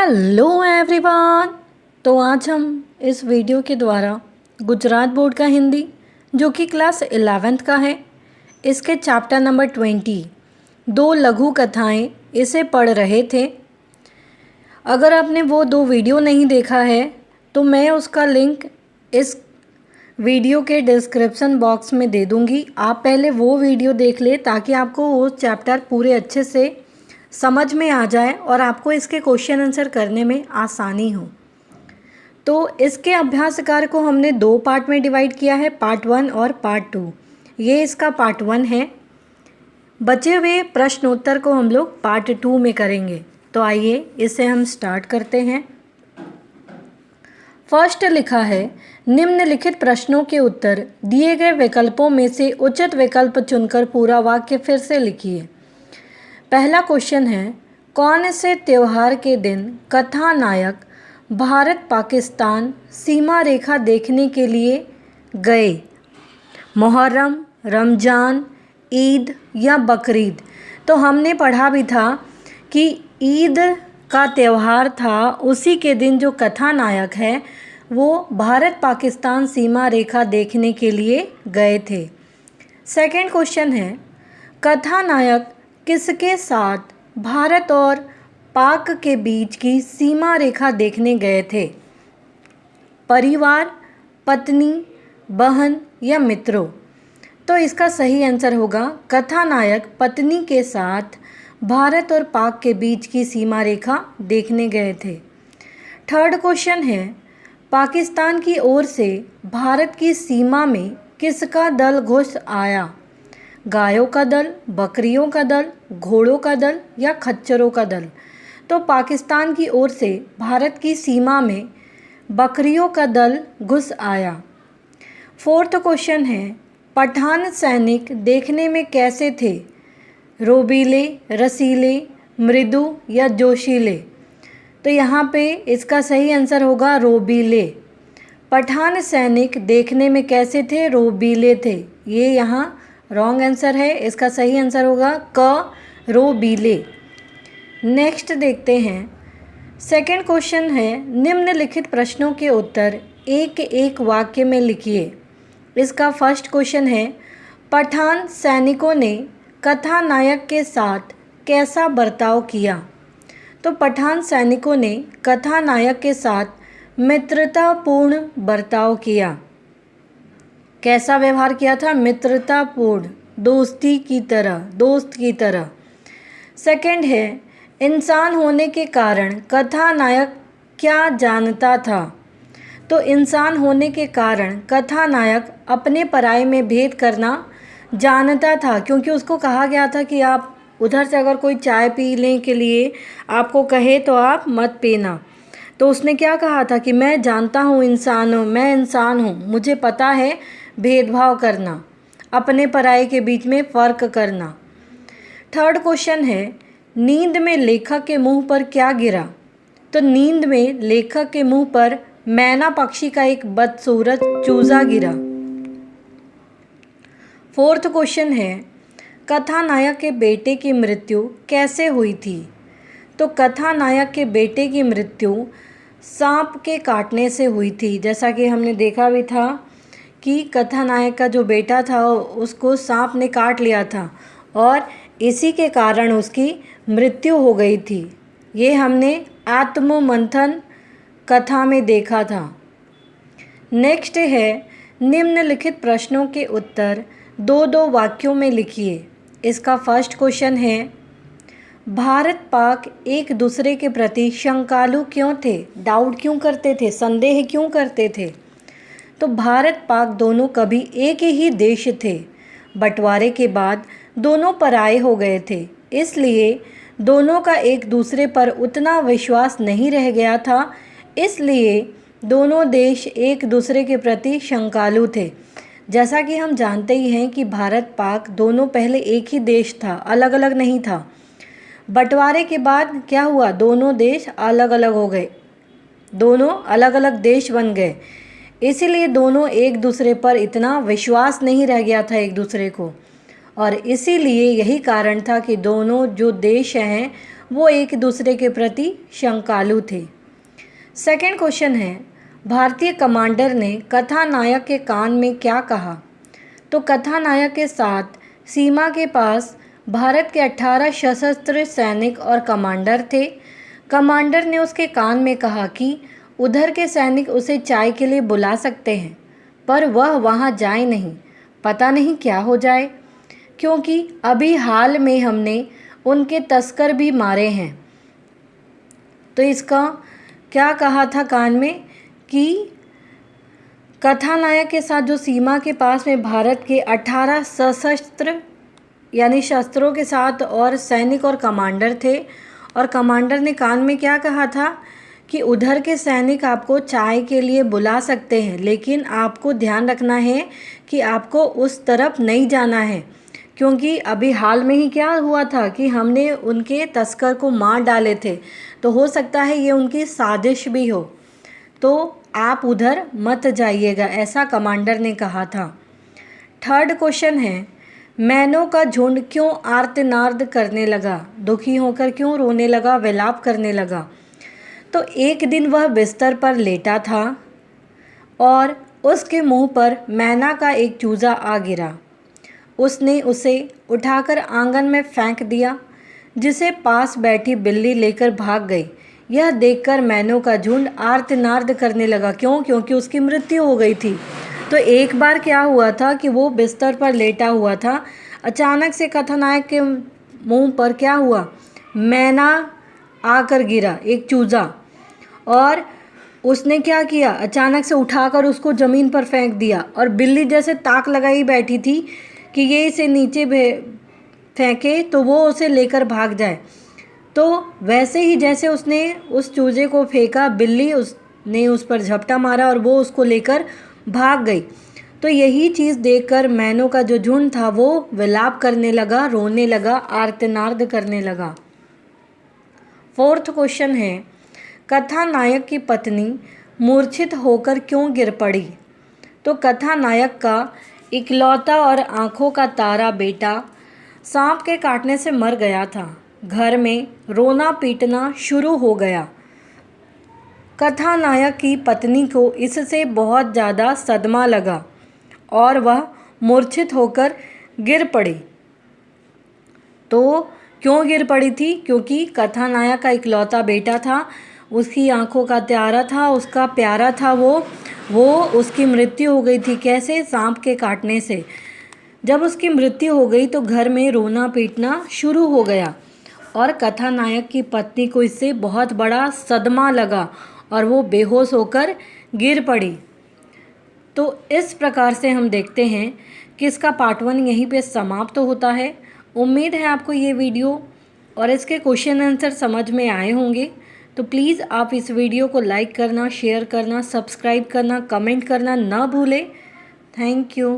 Hello everyone. तो आज हम इस वीडियो के द्वारा गुजरात बोर्ड का हिंदी जो कि क्लास 11th का है, इसके चैप्टर नंबर 20 दो लघु कथाएं इसे पढ़ रहे थे। अगर आपने वो दो वीडियो नहीं देखा है तो मैं उसका लिंक इस वीडियो के डिस्क्रिप्शन बॉक्स में दे दूँगी। आप पहले वो वीडियो देख ले ताकि आपको वो चैप्टर पूरे अच्छे से समझ में आ जाए और आपको इसके क्वेश्चन आंसर करने में आसानी हो। तो इसके अभ्यास कार्य को हमने दो पार्ट में डिवाइड किया है, पार्ट 1 और पार्ट 2। ये इसका पार्ट 1 है। बचे हुए प्रश्नोत्तर को हम लोग पार्ट 2 में करेंगे। तो आइए इसे हम स्टार्ट करते हैं। फर्स्ट लिखा है, निम्नलिखित प्रश्नों के उत्तर दिए गए विकल्पों में से उचित विकल्प चुनकर पूरा वाक्य फिर से लिखिए। पहला क्वेश्चन है, कौन से त्यौहार के दिन कथानायक भारत पाकिस्तान सीमा रेखा देखने के लिए गए? मुहर्रम, रमज़ान, ईद या बकरीद? तो हमने पढ़ा भी था कि ईद का त्यौहार था, उसी के दिन जो कथानायक है वो भारत पाकिस्तान सीमा रेखा देखने के लिए गए थे। सेकंड क्वेश्चन है, कथानायक किसके साथ भारत और पाक के बीच की सीमा रेखा देखने गए थे? परिवार, पत्नी, बहन या मित्रों? तो इसका सही आंसर होगा कथानायक पत्नी के साथ भारत और पाक के बीच की सीमा रेखा देखने गए थे। थर्ड क्वेश्चन है, पाकिस्तान की ओर से भारत की सीमा में किसका दल घुस आया? गायों का दल, बकरियों का दल, घोड़ों का दल या खच्चरों का दल? तो पाकिस्तान की ओर से भारत की सीमा में बकरियों का दल घुस आया। फोर्थ क्वेश्चन है, पठान सैनिक देखने में कैसे थे? रोबीले, रसीले, मृदु या जोशीले? तो यहाँ पे इसका सही आंसर होगा रोबीले। पठान सैनिक देखने में कैसे थे? रोबीले थे। ये यहाँ रॉन्ग आंसर है। इसका सही आंसर होगा क, रोबीले। नेक्स्ट देखते हैं। सेकंड क्वेश्चन है, निम्नलिखित प्रश्नों के उत्तर एक एक वाक्य में लिखिए। इसका फर्स्ट क्वेश्चन है, पठान सैनिकों ने कथानायक के साथ कैसा बर्ताव किया? तो पठान सैनिकों ने कथानायक के साथ मित्रतापूर्ण बर्ताव किया। कैसा व्यवहार किया था? मित्रतापूर्ण, दोस्ती की तरह, दोस्त की तरह। सेकंड है, इंसान होने के कारण कथानायक क्या जानता था? तो इंसान होने के कारण कथानायक अपने पराये में भेद करना जानता था, क्योंकि उसको कहा गया था कि आप उधर से अगर कोई चाय पीने के लिए आपको कहे तो आप मत पीना। तो उसने क्या कहा था कि मैं जानता हूँ इंसान हूँ, मैं इंसान हूँ, मुझे पता है भेदभाव करना, अपने पराये के बीच में फ़र्क करना। थर्ड क्वेश्चन है, नींद में लेखक के मुंह पर क्या गिरा? तो नींद में लेखक के मुंह पर मैना पक्षी का एक बदसूरत चूजा गिरा। फोर्थ क्वेश्चन है, कथानायक के बेटे की मृत्यु कैसे हुई थी? तो कथानायक के बेटे की मृत्यु सांप के काटने से हुई थी। जैसा कि हमने देखा भी था कि कथानायक का जो बेटा था उसको सांप ने काट लिया था और इसी के कारण उसकी मृत्यु हो गई थी। ये हमने आत्ममंथन कथा में देखा था। नेक्स्ट है, निम्नलिखित प्रश्नों के उत्तर दो दो वाक्यों में लिखिए। इसका फर्स्ट क्वेश्चन है, भारत पाक एक दूसरे के प्रति शंकालु क्यों थे? डाउट क्यों करते थे? संदेह क्यों करते थे? तो भारत पाक दोनों कभी एक ही देश थे, बंटवारे के बाद दोनों पराये हो गए थे, इसलिए दोनों का एक दूसरे पर उतना विश्वास नहीं रह गया था, इसलिए दोनों देश एक दूसरे के प्रति शंकालु थे। जैसा कि हम जानते ही हैं कि भारत पाक दोनों पहले एक ही देश था, अलग अलग नहीं था। बंटवारे के बाद क्या हुआ? दोनों देश अलग अलग हो गए, दोनों अलग अलग देश बन गए, इसीलिए दोनों एक दूसरे पर इतना विश्वास नहीं रह गया था एक दूसरे को, और इसीलिए यही कारण था कि दोनों जो देश हैं वो एक दूसरे के प्रति शंकालु थे। सेकंड क्वेश्चन है, भारतीय कमांडर ने कथानायक के कान में क्या कहा? तो कथानायक के साथ सीमा के पास भारत के 18 सशस्त्र सैनिक और कमांडर थे। कमांडर ने उसके कान में कहा कि उधर के सैनिक उसे चाय के लिए बुला सकते हैं, पर वह वहां जाए नहीं, पता नहीं क्या हो जाए, क्योंकि अभी हाल में हमने उनके तस्कर भी मारे हैं। तो इसका क्या कहा था कान में कि कथानायक के साथ जो सीमा के पास में भारत के 18 सशस्त्र यानी शस्त्रों के साथ और सैनिक और कमांडर थे, और कमांडर ने कान में क्या कहा था कि उधर के सैनिक आपको चाय के लिए बुला सकते हैं, लेकिन आपको ध्यान रखना है कि आपको उस तरफ नहीं जाना है, क्योंकि अभी हाल में ही क्या हुआ था कि हमने उनके तस्कर को मार डाले थे, तो हो सकता है ये उनकी साजिश भी हो, तो आप उधर मत जाइएगा, ऐसा कमांडर ने कहा था। थर्ड क्वेश्चन है, मैनों का झुंड क्यों आर्तनाद करने लगा? दुखी होकर क्यों रोने लगा, विलाप करने लगा? तो एक दिन वह बिस्तर पर लेटा था और उसके मुंह पर मैना का एक चूजा आ गिरा। उसने उसे उठाकर आंगन में फेंक दिया, जिसे पास बैठी बिल्ली लेकर भाग गई। यह देखकर मैनों का झुंड आर्तनाद करने लगा। क्यों? क्योंकि उसकी मृत्यु हो गई थी। तो एक बार क्या हुआ था कि वो बिस्तर पर लेटा हुआ था, अचानक से कथानायक के मुंह पर क्या हुआ, मैना आकर गिरा, एक चूजा, और उसने क्या किया, अचानक से उठाकर उसको ज़मीन पर फेंक दिया, और बिल्ली जैसे ताक लगाई बैठी थी कि ये इसे नीचे फेंके तो वो उसे लेकर भाग जाए। तो वैसे ही जैसे उसने उस चूजे को फेंका, बिल्ली उसने उस पर झपटा मारा और वो उसको लेकर भाग गई। तो यही चीज़ देखकर मैनों का जो झुंड था वो विलाप करने लगा, रोने लगा, आर्तनाद करने लगा। फोर्थ क्वेश्चन है, कथानायक की पत्नी मूर्छित होकर क्यों गिर पड़ी? तो कथानायक का इकलौता और आँखों का तारा बेटा सांप के काटने से मर गया था। घर में रोना पीटना शुरू हो गया। कथानायक की पत्नी को इससे बहुत ज़्यादा सदमा लगा और वह मूर्छित होकर गिर पड़ी। तो क्यों गिर पड़ी थी? क्योंकि कथानायक का इकलौता बेटा था, उसकी आंखों का तारा था, उसका प्यारा था, वो उसकी मृत्यु हो गई थी। कैसे? सांप के काटने से। जब उसकी मृत्यु हो गई तो घर में रोना पीटना शुरू हो गया और कथानायक की पत्नी को इससे बहुत बड़ा सदमा लगा और वो बेहोश होकर गिर पड़ी। तो इस प्रकार से हम देखते हैं कि इसका पार्ट 1 यहीं पे समाप्त होता है। उम्मीद है आपको ये वीडियो और इसके क्वेश्चन आंसर समझ में आए होंगे। तो प्लीज़ आप इस वीडियो को लाइक करना, शेयर करना, सब्सक्राइब करना, कमेंट करना ना भूलें। Thank you.